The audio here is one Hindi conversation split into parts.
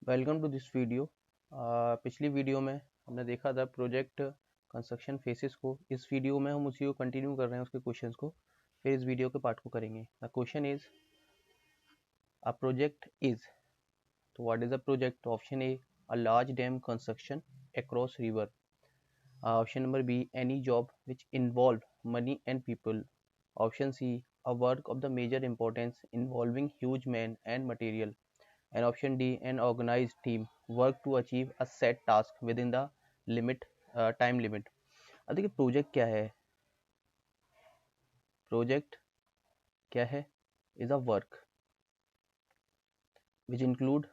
Welcome to this video. पिछली वीडियो में हमने देखा था प्रोजेक्ट कंस्ट्रक्शन फेसेस को। इस वीडियो में हम उसी को कंटिन्यू कर रहे हैं, उसके क्वेश्चंस को। फिर इस वीडियो के पार्ट को करेंगे। The question is a project is, तो what is a project? Option A a large dam construction across river. Option number B any job which involve money and people. Option C a work of the major importance involving huge man and material. And option D, an organized team work to achieve a set task within the limit time limit. अब देखिए प्रोजेक्ट क्या है। प्रोजेक्ट क्या है? Is a work which include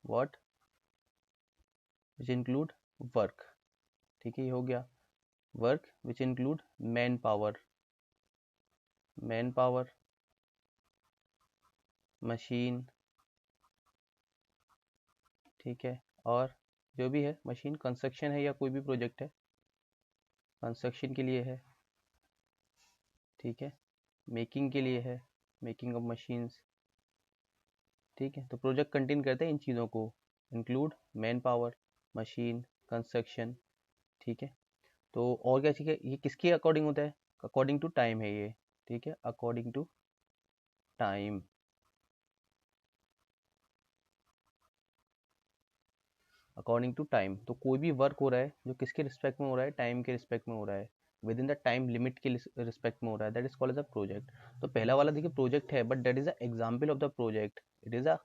what? which include work। ठीक है, ये हो गया work which include man power, machine, ठीक है, और जो भी है मशीन। कंस्ट्रक्शन है या कोई भी प्रोजेक्ट है कंस्ट्रक्शन के लिए है, ठीक है, मेकिंग के लिए है, मेकिंग ऑफ मशीन्स, ठीक है। तो प्रोजेक्ट कंटेन करते हैं इन चीज़ों को, include man power, machine, construction, ठीक है। तो और क्या चीज़ है, ये किसके अकॉर्डिंग होता है? अकॉर्डिंग टू टाइम है ये, ठीक है, according to time. According to time, तो कोई भी वर्क हो रहा है जो किसके रिस्पेक्ट में हो रहा है? टाइम के रिस्पेक्ट में हो रहा है, within the time limit के रिस्पेक्ट में हो रहा है, that is called as a project. तो पहला वाला देखिए प्रोजेक्ट है, but that is a example of the project, it is a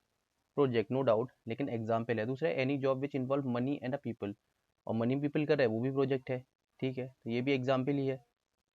project no doubt, लेकिन एग्जाम्पल है। दूसरा any job which involve money and a people, और मनी पीपल कर रहा है वो भी प्रोजेक्ट है, ठीक है, तो ये भी एग्जाम्पल ही है,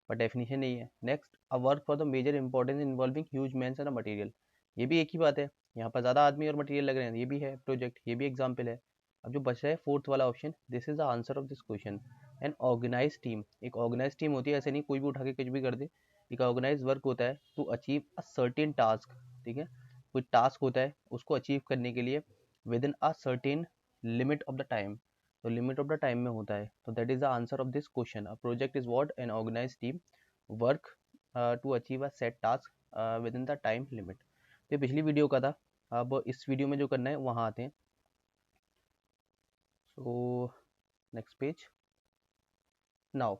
पर डेफिनेशन नहीं है। Next, a work for the major importance involving huge mans and material, ये भी एक ही बात है, यहाँ पर ज़्यादा आदमी और मटेरियल लग रहे हैं, ये भी है प्रोजेक्ट, ये भी एग्जाम्पल है। अब जो बच रहा है फोर्थ वाला option, this is the answer of this question. An organise team, एक ऑर्गेनाइज टीम होती है, ऐसे नहीं कोई भी उठा के कुछ भी कर दे। एक ऑर्गेनाइज वर्क होता है to achieve a certain task, ठीक है, कोई टास्क होता है उसको अचीव करने के लिए within a certain limit of the time, तो लिमिट ऑफ द टाइम में होता है। तो that is the answer of this question. A project is what? An organise team work to achieve a set task within the time limit. तो ये पिछली वीडियो का था। अब इस वीडियो में जो करना है वहाँ आते हैं। So next page now.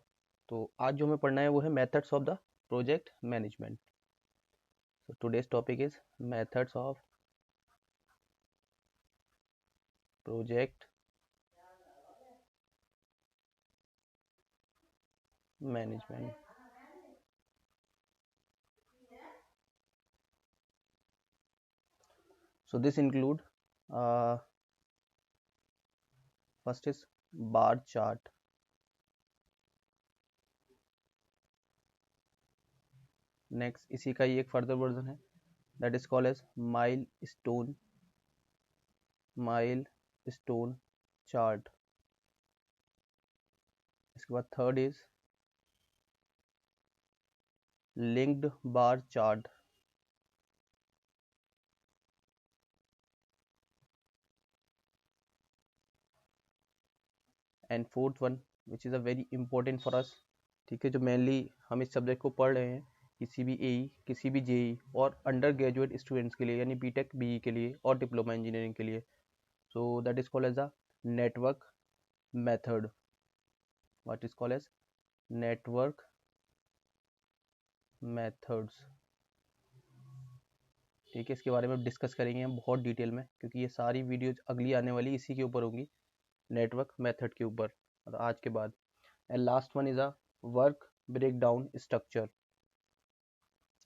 तो आज जो हमें पढ़ना है वो है methods of the project management. So today's topic is methods of project management. So this include first is bar chart, next इसी का ही एक फर्दर वर्जन है, that is called as milestone chart। इसके बाद third is linked bar chart, and fourth one which is a very important for us, ठीक है, जो मेनली हम इस सब्जेक्ट को पढ़ रहे हैं किसी भी एई, किसी भी जेई और अंडर ग्रेजुएट स्टूडेंट्स के लिए, यानी बीटेक बीई के लिए और डिप्लोमा इंजीनियरिंग के लिए। So that is called as a network method. What is called as network methods, ठीक है। इसके बारे में डिस्कस करेंगे हम बहुत डिटेल में, क्योंकि ये सारी वीडियो अगली आने वाली इसी के ऊपर होंगी, नेटवर्क मेथड के ऊपर, मतलब आज के बाद। And last one is a work breakdown structure.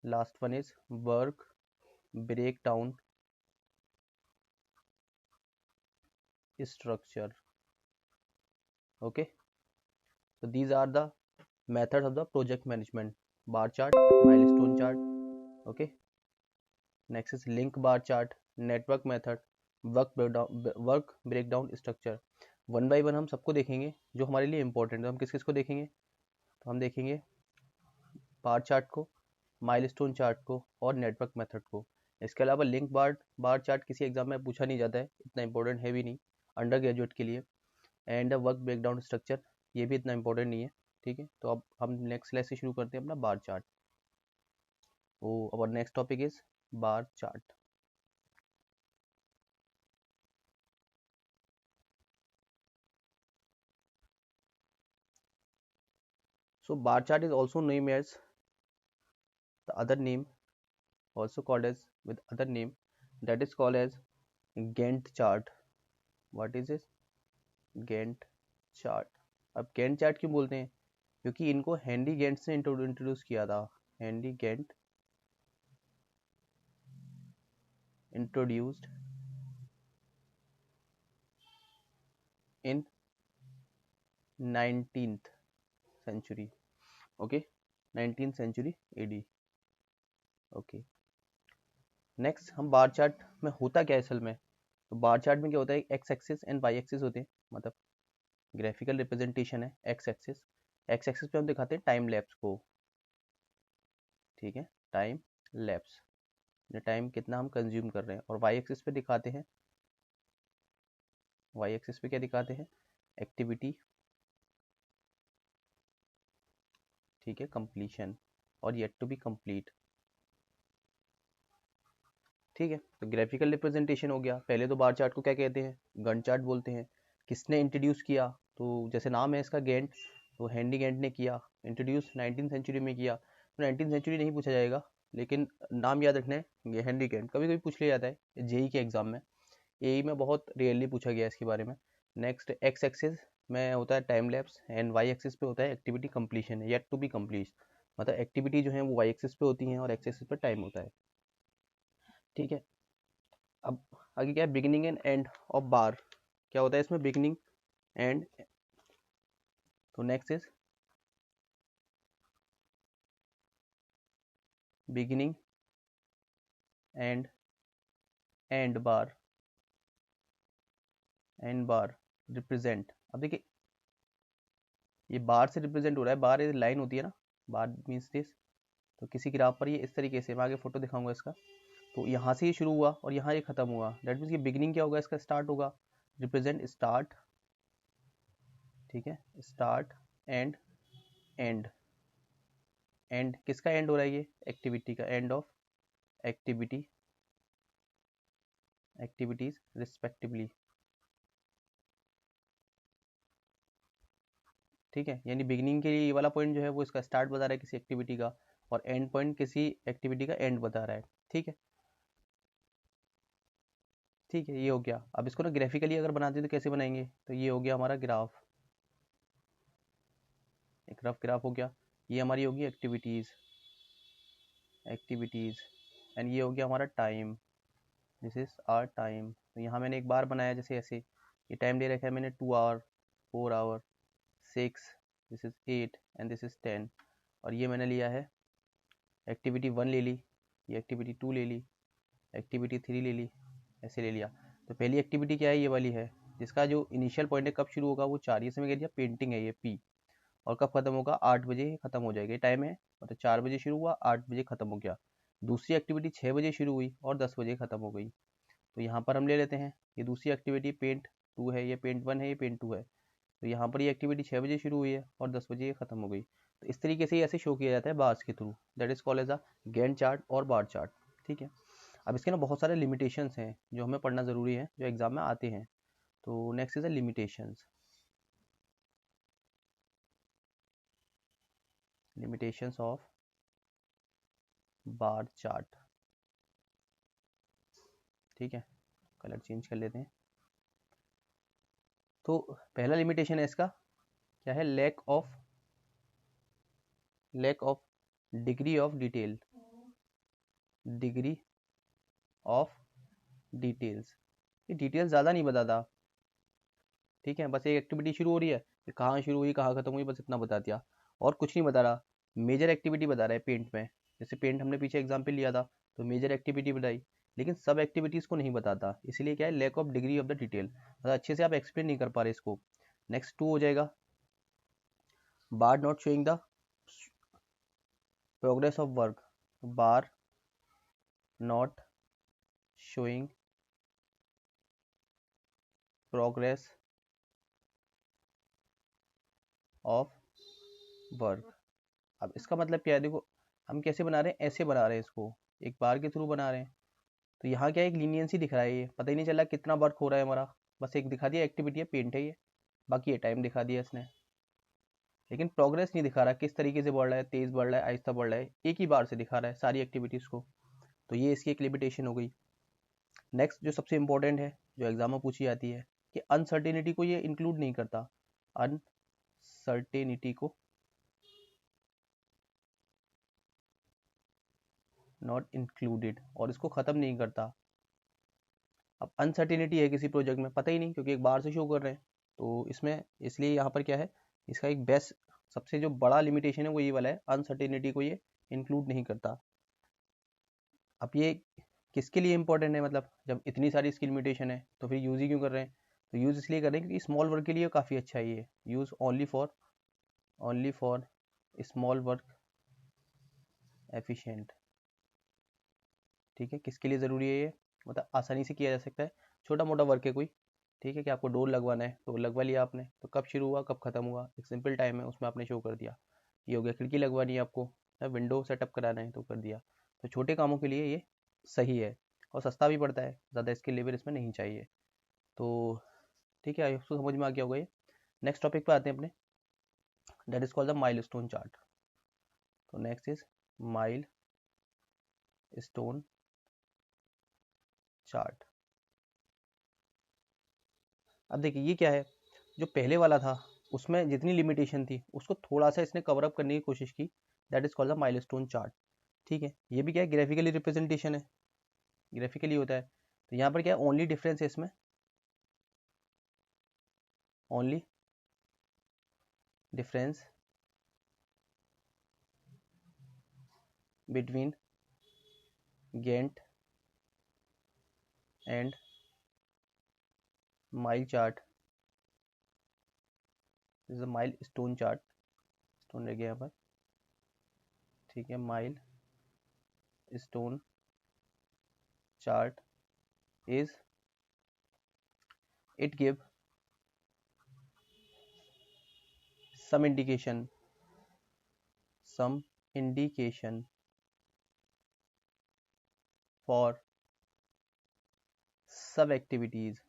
Last one is work breakdown structure, okay, so these are the methods of the project management: bar chart, milestone chart, okay, next is link bar chart, network method, work breakdown structure. One by one हम सबको देखेंगे जो हमारे लिए इंपॉर्टेंट है। हम किस किस को देखेंगे? तो हम देखेंगे बार चार्ट को, माइलस्टोन चार्ट को और नेटवर्क मेथड को। इसके अलावा लिंक बार चार्ट किसी एग्जाम में पूछा नहीं जाता है, इतना इंपॉर्टेंट है भी नहीं अंडर ग्रेजुएट के लिए। एंड वर्क ब्रेकडाउन स्ट्रक्चर, ये भी इतना इंपॉर्टेंट नहीं है, ठीक है। तो अब हम नेक्स्ट क्लास से शुरू करते हैं अपना बार चार्ट। तो our next topic is bar chart. So bar chart is also named as the other name, also called as with other name, that is called as Gantt chart. What is this? Gantt chart. अब Gantt chart क्यों बोलते हैं? क्योंकि इनको हेनरी गेंट्स ने इंट्रोड्यूस किया था। Henry Gantt introduced in 19th century. Okay, 19th century AD. Okay, next हम बार चार्ट में होता क्या है असल में। तो बार चार्ट में क्या होता है, X axis and Y axis होते हैं, मतलब ग्राफिकल रिप्रेजेंटेशन है। एक्स एक्सिस पे हम दिखाते हैं टाइम लैप्स को, ठीक है, टाइम लैप्स, टाइम कितना हम कंज्यूम कर रहे हैं। और वाई एक्सिस पे दिखाते हैं, वाई एक्सिस पे क्या दिखाते हैं, एक्टिविटी, ठीक है, कंप्लीशन और येट टू बी कंप्लीट, ठीक है। तो ग्राफिकल रिप्रेजेंटेशन हो गया। पहले तो बार चार्ट को क्या कहते हैं, गन चार्ट बोलते हैं। किसने इंट्रोड्यूस किया, तो जैसे नाम है इसका गेंट, तो हेनरी गेंट ने किया, इंट्रोड्यूस 19th सेंचुरी में किया। तो 19th सेंचुरी नहीं पूछा जाएगा, लेकिन नाम याद रखना है, ये हेनरी गेंट। कभी कभी पूछ लिया जाता है जेई के एग्जाम में, एई में बहुत रेयरली पूछा गया इसके बारे में। नेक्स्ट, एक्स एक्सिस में होता है time lapse and Y axis पे होता है activity completion, yet to be complete, मतलब एक्टिविटी जो है वो वाई एक्सिस पे होती हैं और एक्स एक्सिस पे टाइम होता है, ठीक है। अब आगे क्या है, बिगिनिंग एंड एंड ऑफ बार, क्या होता है इसमें, बिगिनिंग एंड, तो next is beginning and and bar, and bar represent. अब देखिए ये बार से रिप्रेजेंट हो रहा है, बार ये लाइन होती है ना, बार मीन्स दिस। तो किसी ग्राफ पर ये इस तरीके से, मैं आगे फोटो दिखाऊंगा इसका, तो यहाँ से ये शुरू हुआ और यहाँ ये खत्म हुआ, दैट मीन्स ये बिगिनिंग क्या होगा, इसका स्टार्ट होगा, रिप्रेजेंट स्टार्ट, ठीक है, स्टार्ट एंड एंड। एंड किसका एंड हो रहा है, ये एक्टिविटी का, end of activity, activities respectively, ठीक है। यानी बिगिनिंग के लिए ये वाला पॉइंट जो है वो इसका स्टार्ट बता रहा है किसी एक्टिविटी का, और एंड पॉइंट किसी एक्टिविटी का एंड बता रहा है, ठीक है, ठीक है। ये हो गया। अब इसको ना ग्राफिकली अगर बनाते हैं तो कैसे बनाएंगे, तो ये हो गया हमारा ग्राफ, एक रफ ग्राफ हो गया। ये हमारी होगी एक्टिविटीज, एक्टिविटीज, एंड ये हो गया हमारा time, this is our time. तो यहाँ मैंने एक बार बनाया जैसे ऐसे, ये टाइम दे रखा है मैंने 2 hour, 4 hour, 6, this is 8 and this is 10। और ये मैंने लिया है एक्टिविटी 1 ले ली, ये एक्टिविटी 2 ले ली, एक्टिविटी 3 ले ली, ऐसे ले लिया। तो पहली एक्टिविटी क्या है, ये वाली है, जिसका जो इनिशियल पॉइंट है कब शुरू होगा वो 4, ये समय कह दिया पेंटिंग है ये पी, और कब खत्म होगा, 8 बजे खत्म हो जाएगा, ये टाइम है, मतलब 4 बजे शुरू हुआ 8 बजे खत्म हो गया। दूसरी एक्टिविटी 6 बजे शुरू हुई और 10 बजे खत्म हो गई। तो यहाँ पर हम ले लेते हैं, ये दूसरी एक्टिविटी पेंट 2 है, ये पेंट 1 है, ये पेंट 2 है। तो यहाँ पर ये एक्टिविटी 6 बजे शुरू हुई है और 10 बजे ये खत्म हो गई। तो इस तरीके से ऐसे शो किया जाता है बार्स के through, that is called as a Gantt chart और बार चार्ट, ठीक है। अब इसके ना बहुत सारे लिमिटेशंस हैं जो हमें पढ़ना ज़रूरी है, जो एग्जाम में आते हैं। तो next is the limitations, limitations of bar chart, ठीक है। कलर चेंज कर लेते हैं। तो पहला लिमिटेशन है इसका, क्या है, lack of degree of detail, degree of details, ये डिटेल्स ज़्यादा नहीं बताता, ठीक है। बस एक एक्टिविटी शुरू हो रही है, कि कहाँ शुरू हुई कहाँ खत्म हुई, बस इतना बता दिया, और कुछ नहीं बता रहा। मेजर एक्टिविटी बता रहा है पेंट में, जैसे पेंट हमने पीछे एग्जाम्पल लिया था, तो मेजर एक्टिविटी बताई, लेकिन सब एक्टिविटीज़ को नहीं बताता, इसलिए क्या है, lack of degree of the detail, मतलब अच्छे से आप एक्सप्लेन नहीं कर पा रहे इसको। नेक्स्ट 2 हो जाएगा, bar not showing the progress of work, bar not showing progress of work. अब इसका मतलब क्या है, देखो हम कैसे बना रहे हैं, ऐसे बना रहे हैं इसको, एक बार के थ्रू बना रहे हैं। तो यहाँ क्या एक लीनियंसी दिख रहा है, ये पता ही नहीं चला कितना वर्क हो रहा है हमारा, बस एक दिखा दिया एक्टिविटी है, पेंट है ये, बाकी ये टाइम दिखा दिया इसने, लेकिन प्रोग्रेस नहीं दिखा रहा किस तरीके से बढ़ रहा है, तेज बढ़ रहा है, आहिस्ता बढ़ रहा है, एक ही बार से दिखा रहा है सारी एक्टिविटीज़ को। तो ये इसकी एक लिमिटेशन हो गई। नेक्स्ट जो सबसे इंपॉर्टेंट है, जो एग्जाम में पूछी जाती है, कि अनसर्टेनिटी को ये इंक्लूड नहीं करता, अनसर्टेनिटी को नॉट इंक्लूडेड, और इसको ख़त्म नहीं करता। अब अनसर्टेनिटी है किसी प्रोजेक्ट में, पता ही नहीं, क्योंकि एक बार से शो कर रहे हैं, तो इसमें इसलिए यहाँ पर क्या है, इसका एक बेस्ट सबसे जो बड़ा लिमिटेशन है वो ये वाला है, अनसर्टेनिटी को ये इंक्लूड नहीं करता। अब ये किसके लिए इंपॉर्टेंट है, मतलब जब इतनी सारी इसकी लिमिटेशन है तो फिर यूज़ ही क्यों कर रहे हैं, तो यूज़ इसलिए कर रहे हैं क्योंकि स्मॉल वर्क के लिए काफ़ी अच्छा है ये, use only for small work efficient. ठीक है, किसके लिए ज़रूरी है ये, मतलब आसानी से किया जा सकता है, छोटा मोटा वर्क है कोई, ठीक है, कि आपको डोर लगवाना है तो लगवा लिया आपने, तो कब शुरू हुआ कब ख़त्म हुआ, एक सिंपल टाइम है उसमें आपने शो कर दिया। ये हो गया, खिड़की लगवानी है आपको या विंडो सेटअप कराना है तो कर दिया। तो छोटे कामों के लिए ये सही है, और सस्ता भी पड़ता है, ज़्यादा इसकी लेबर इसमें नहीं चाहिए। तो ठीक है, आपको समझ में आ गया होगा ये। नेक्स्ट टॉपिक पे आते हैं अपने, that is called the milestone chart. तो नेक्स्ट इज माइलस्टोन चार्ट। अब देखिए ये क्या है, जो पहले वाला था उसमें जितनी लिमिटेशन थी उसको थोड़ा सा इसने कवर अप करने की कोशिश की, that is called the milestone chart. ठीक है, ये भी क्या है, ग्राफिकली रिप्रेजेंटेशन है, ग्राफिकली होता है। तो यहाँ पर क्या है, ओनली डिफरेंस है इसमें, only difference between Gantt and mile chart is a mile stone chart, stone रह गया यहाँ पर, ठीक है, mile stone chart is it give some indication for सब एक्टिविटीज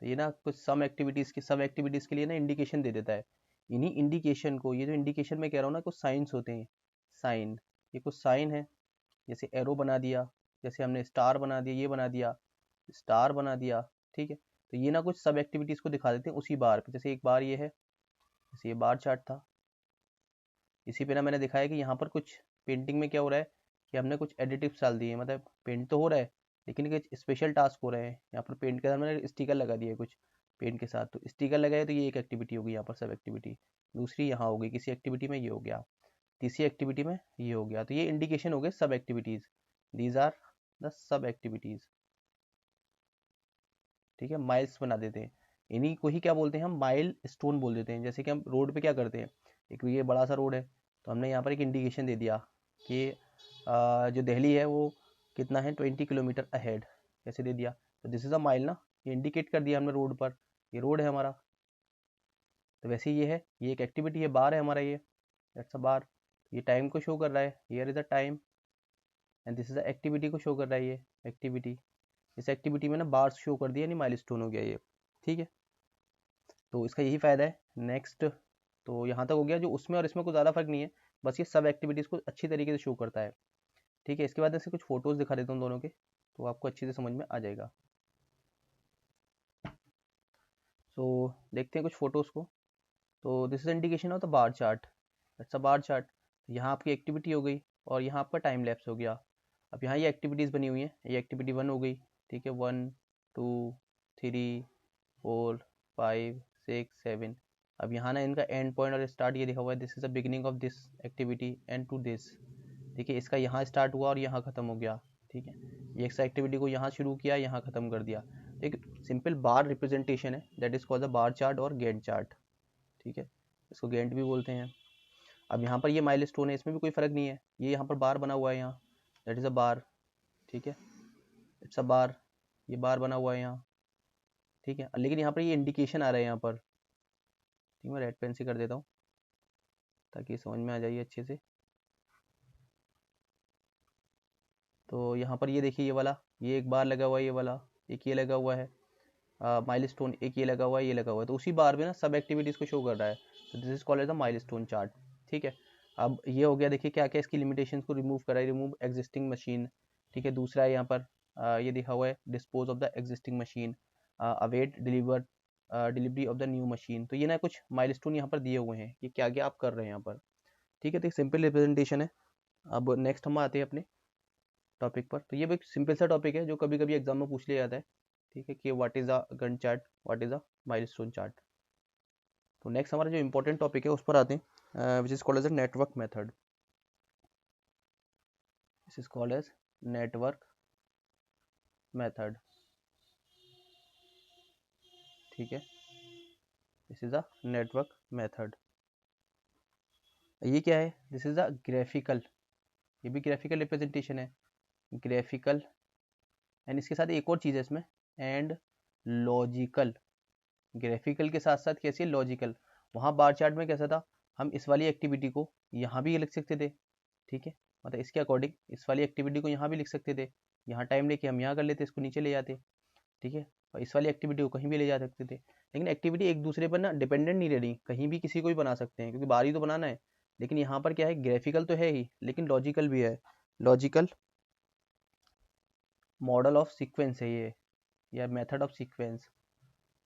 तो ये ना कुछ सब एक्टिविटीज के लिए ना इंडिकेशन दे देता है। इन्हीं इंडिकेशन को, ये जो इंडिकेशन मैं कह रहा हूँ ना, कुछ साइंस होते हैं, साइन, ये कुछ साइन है, जैसे एरो बना दिया, जैसे हमने स्टार बना दिया, ये बना दिया, स्टार बना दिया, ठीक है, तो ये ना कुछ सब एक्टिविटीज को दिखा देते हैं उसी बार पे। जैसे एक बार ये है, जैसे ये बार चार्ट था, इसी पे ना मैंने दिखाया कि यहाँ पर कुछ पेंटिंग में क्या हो रहा है, कि हमने कुछ एडिटिव्स डाल दिए, मतलब पेंट तो हो रहा है लेकिन कुछ स्पेशल टास्क हो रहे हैं। यहाँ पर पेंट के साथ मैंने स्टिकर लगा दिए कुछ, पेंट के साथ, तो स्टिकर लगाए तो ये एक एक्टिविटी होगी यहाँ पर सब एक्टिविटी, दूसरी यहाँ हो गई किसी एक्टिविटी में ये हो गया, तीसरी एक्टिविटी में ये हो गया, तो ये इंडिकेशन हो गए सब activities, these are the sub activities. ठीक है, माइल्स बना देते हैं, इन्हीं को ही क्या बोलते हैं हम, माइल स्टोन बोल देते हैं। जैसे कि हम रोड पे क्या करते हैं, एक ये बड़ा सा रोड है तो हमने यहाँ पर एक इंडिकेशन दे दिया कि जो दिल्ली है वो कितना है 20 किलोमीटर अहेड, कैसे दे दिया, तो दिस इज़ अ माइल ना, ये इंडिकेट कर दिया हमने रोड पर, ये रोड है हमारा। तो वैसे ये है, ये एक एक्टिविटी है, बार है हमारा ये, दैट्स अ बार, ये टाइम को शो कर रहा है, here is a time, and this is a activity को शो कर रहा है, ये एक्टिविटी, इस एक्टिविटी में ना बार शो कर दिया, नहीं माइलस्टोन हो गया ये। ठीक है, तो इसका यही फ़ायदा है। नेक्स्ट, तो यहाँ तक हो गया, जो उसमें और इसमें कुछ ज़्यादा फर्क नहीं है, बस ये सब एक्टिविटीज़ को अच्छी तरीके से शो करता है। ठीक है, इसके बाद ऐसे कुछ फोटोज़ दिखा देता हूँ दोनों के, तो आपको अच्छे से समझ में आ जाएगा। सो देखते हैं कुछ फोटोज़ को। तो this is indication of the bar chart, that's a bar chart. यहाँ आपकी एक्टिविटी हो गई और यहाँ आपका टाइम लैप्स हो गया। अब यहाँ ये एक्टिविटीज़ बनी हुई हैं, ये एक्टिविटी 1 हो गई, ठीक है, 1 2 3 4 5 6 7। अब यहाँ ना इनका एंड पॉइंट और स्टार्ट ये लिखा हुआ है, this is the beginning of this activity and to this. ठीक है, इसका यहाँ स्टार्ट हुआ और यहाँ ख़त्म हो गया। ठीक है, ये एक एक्टिविटी को यहाँ शुरू किया, यहाँ ख़त्म कर दिया। एक सिंपल बार रिप्रेजेंटेशन है, that is called the bar chart और गैंट चार्ट। ठीक है, इसको गैंट भी बोलते हैं। अब यहाँ पर ये माइलस्टोन है, इसमें भी कोई फ़र्क नहीं है, ये यहाँ पर बार बना हुआ है यहाँ, दैट इज़ अ बार। ठीक है, इट्स अ बार, ये बार बना हुआ है यहाँ। ठीक है, लेकिन यहाँ पर ये इंडिकेशन आ रहा है यहाँ पर। ठीक है, मैं रेड पेन से कर देता हूँ ताकि समझ में आ जाइए अच्छे से। तो यहाँ पर ये देखिए, ये वाला, ये एक बार लगा हुआ है, ये वाला एक ये लगा हुआ है, माइलस्टोन एक ये लगा हुआ है, ये लगा हुआ है, तो उसी बार में ना सब एक्टिविटीज़ को शो कर रहा है। तो this is called as the milestone chart. ठीक है, अब ये हो गया, देखिए क्या क्या इसकी लिमिटेशंस को रिमूव करा है, रिमूव एग्जिस्टिंग मशीन। ठीक है, दूसरा है यहाँ पर ये लिखा हुआ है dispose of the existing machine, await delivery of the new machine. तो ये ना कुछ माइलस्टोन यहाँ पर दिए हुए हैं, ये क्या क्या आप कर रहे हैं यहाँ पर। ठीक है, तो एक सिंपल रिप्रेजेंटेशन है। अब नेक्स्ट हम आते हैं अपने टॉपिक पर। तो ये भी एक सिंपल सा टॉपिक है जो कभी कभी एग्जाम में पूछ लिया जाता है। ठीक है, कि what is a Gantt chart, what is a milestone chart. तो नेक्स्ट हमारा जो इंपॉर्टेंट टॉपिक है उस पर आते हैं, which is called as a network method. This is called as network method. ठीक है, this is a network method. ये क्या है, दिस इज अ ग्राफिकल, ये भी ग्राफिकल रिप्रेजेंटेशन है, ग्राफिकल। एंड इसके साथ एक और चीज़ है इसमें, एंड लॉजिकल। ग्राफिकल के साथ साथ कैसी है, लॉजिकल। वहाँ बार चार्ट में कैसा था, हम इस वाली एक्टिविटी को यहाँ भी लिख सकते थे। ठीक है, मतलब इसके अकॉर्डिंग इस वाली एक्टिविटी को यहाँ भी लिख सकते थे, यहाँ टाइम लेके हम यहाँ कर लेते, इसको नीचे ले जाते। ठीक है, और इस वाली एक्टिविटी को कहीं भी ले जा सकते थे, लेकिन एक्टिविटी एक दूसरे पर ना डिपेंडेंट नहीं रह रही, कहीं भी किसी को भी बना सकते हैं क्योंकि बार ही तो बनाना है। लेकिन यहाँ पर क्या है, ग्राफिकल तो है ही लेकिन लॉजिकल भी है। लॉजिकल मॉडल ऑफ सीक्वेंस है ये, या method of sequence.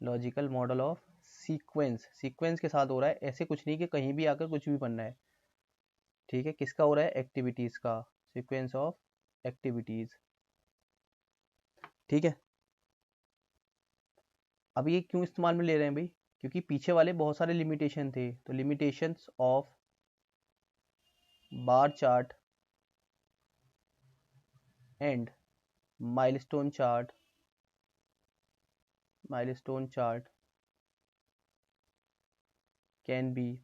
Logical model of sequence, sequence के साथ हो रहा है, ऐसे कुछ नहीं कि कहीं भी आकर कुछ भी बनना है। ठीक है, किसका हो रहा है, एक्टिविटीज का, सीक्वेंस ऑफ एक्टिविटीज। ठीक है, अब ये क्यों इस्तेमाल में ले रहे हैं भाई, क्योंकि पीछे वाले बहुत सारे लिमिटेशन थे। तो limitations of bar chart and milestone chart, milestone chart can be,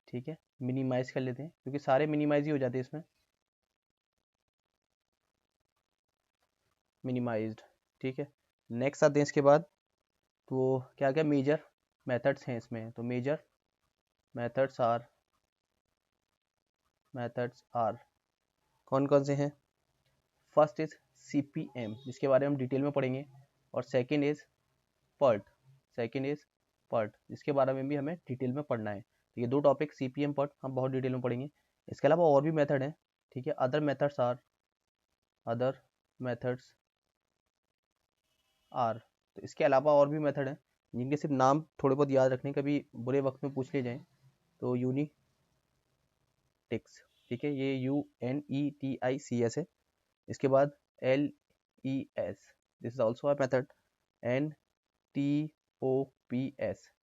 ठीक है, मिनिमाइज कर लेते हैं क्योंकि सारे मिनिमाइज ही हो जाते हैं इसमें, मिनिमाइज्ड। ठीक है, नेक्स्ट आते हैं इसके बाद। तो क्या क्या मेजर मेथड्स हैं इसमें, तो major methods are, methods are कौन कौन से हैं। फर्स्ट इज CPM, जिसके बारे में हम डिटेल में पढ़ेंगे, और second is PERT, second is PERT, जिसके बारे में भी हमें डिटेल में पढ़ना है। तो ये दो टॉपिक CPM PERT हम बहुत डिटेल में पढ़ेंगे। इसके अलावा और भी मेथड हैं। ठीक है, other methods are, other methods are, तो इसके अलावा और भी मेथड हैं जिनके सिर्फ नाम थोड़े बहुत याद रखने, कभी बुरे वक्त में पूछ लिए जाएँ। तो यूनिटिक्स, ठीक है, ये UNETICS है। इसके बाद LES, this is also a method. NTOPS,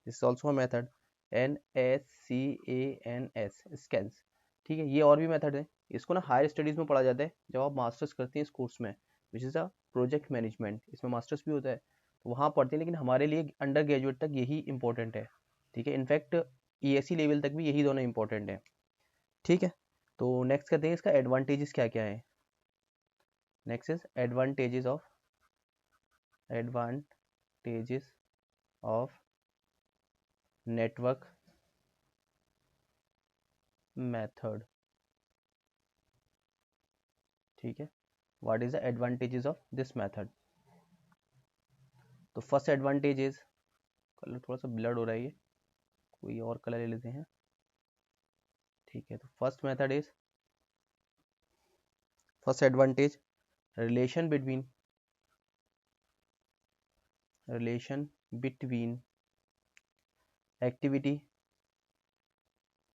this is also a method. NSCANS, scans. ठीक है, ये और भी मेथड है। इसको ना हायर स्टडीज़ में पढ़ा जाता है जब आप मास्टर्स करते हैं इस कोर्स में, which is a project management, इसमें मास्टर्स भी होता है, तो वहाँ पढ़ते हैं। लेकिन हमारे लिए अंडर ग्रेजुएट तक यही इंपॉर्टेंट है। ठीक है, इनफैक्ट ESC लेवल तक भी यही दोनों इंपॉर्टेंट है। ठीक है, तो नेक्स्ट करते हैं इसका एडवांटेजेस क्या क्या है। Next is advantages of, advantages of network method. ठीक है, what is the advantages of this method. तो फर्स्ट एडवांटेज इज, कलर थोड़ा सा ब्लड हो रहा है, ये कोई और कलर ले लेते हैं। ठीक है, तो first method is, first advantage, relation between, relation between activity,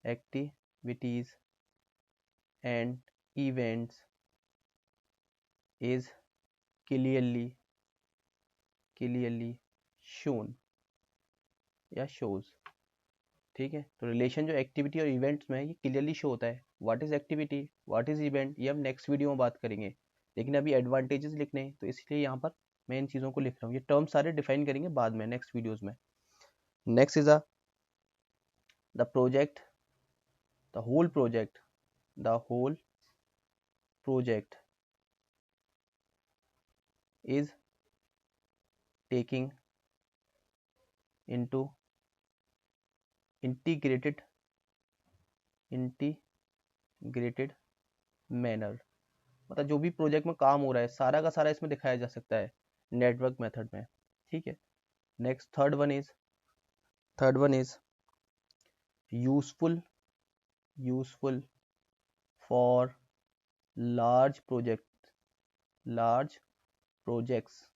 activities and events is clearly shown या shows। ठीक है, तो रिलेशन जो एक्टिविटी और इवेंट्स में है ये क्लियरली शो होता है। What is activity, what is event, ये हम नेक्स्ट वीडियो में बात करेंगे। लेकिन अभी एडवांटेजेस लिखने हैं तो इसलिए यहाँ पर मैं इन चीज़ों को लिख रहा हूँ, ये टर्म सारे डिफाइन करेंगे बाद में नेक्स्ट वीडियोज में। Next is the project, the whole project, the whole project is taking into integrated manner, मतलब जो भी प्रोजेक्ट में काम हो रहा है सारा का सारा इसमें दिखाया जा सकता है नेटवर्क मेथड में, ठीक है। Next third one is useful for large projects.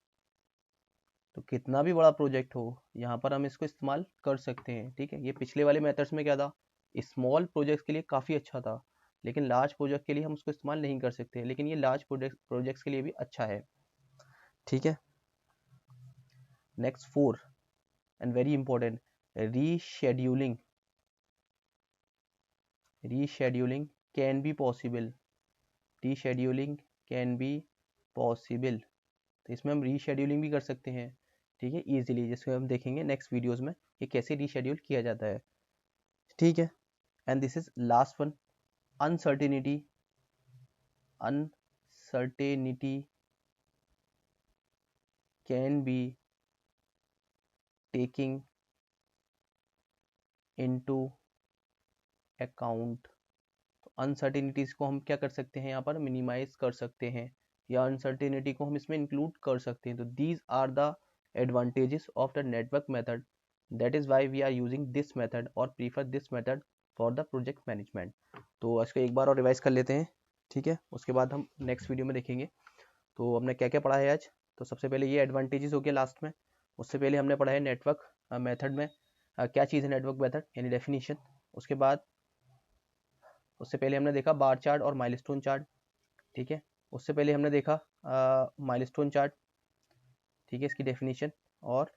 तो कितना भी बड़ा प्रोजेक्ट हो यहाँ पर हम इसको इस्तेमाल कर सकते हैं, ठीक है। ये पिछले वाले मेथड्स में क्या था, स्मॉल प्रोजेक्ट्स के लिए काफ़ी अच्छा था, लेकिन लार्ज प्रोजेक्ट के लिए हम उसको इस्तेमाल नहीं कर सकते, लेकिन ये लार्ज प्रोजेक्ट्स के लिए भी अच्छा है, ठीक है। Next 4 and very important, rescheduling can be possible. तो इसमें हम रीशेड्यूलिंग भी कर सकते हैं, ठीक है, ईजिली, जिसको हम देखेंगे नेक्स्ट वीडियोस में कि कैसे रीशेड्यूल किया जाता है, ठीक है। And this is last one, uncertainty can be taking into account. तो अनसर्टेनिटीज को हम क्या कर सकते हैं, यहाँ पर मिनिमाइज कर सकते हैं, या अनसर्टेनिटी को हम इसमें इंक्लूड कर सकते हैं। तो these are the advantages of the network method, that is why we are using this method और prefer this method for the project management. तो इसको एक बार और रिवाइज कर लेते हैं, ठीक है, उसके बाद हम नेक्स्ट वीडियो में देखेंगे। तो हमने क्या क्या पढ़ा है आज। तो सबसे पहले ये एडवांटेजेस हो गया लास्ट में। उससे पहले हमने पढ़ा है नेटवर्क मेथड में क्या चीज़ है नेटवर्क मेथड, यानी डेफिनेशन। उसके बाद उससे पहले हमने देखा बार चार्ट और माइलस्टोन चार्ट, ठीक है। उससे पहले हमने देखा माइलस्टोन चार्ट, ठीक है, इसकी डेफिनेशन। और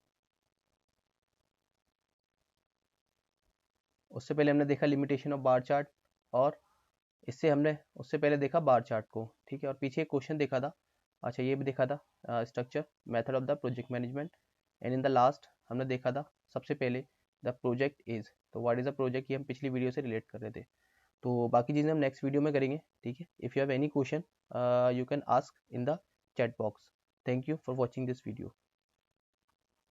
उससे पहले हमने देखा लिमिटेशन ऑफ बार चार्ट, और उससे पहले देखा बार चार्ट को, ठीक है। और पीछे एक क्वेश्चन देखा था, अच्छा ये भी देखा था, structure method of the project management. And in the last हमने देखा था सबसे पहले द प्रोजेक्ट इज, तो व्हाट इज द प्रोजेक्ट, ये हम पिछली वीडियो से रिलेट कर रहे थे। तो बाकी चीज़ें हम नेक्स्ट वीडियो में करेंगे, ठीक है। If you have any question you can ask in the chat box. Thank you for watching this video.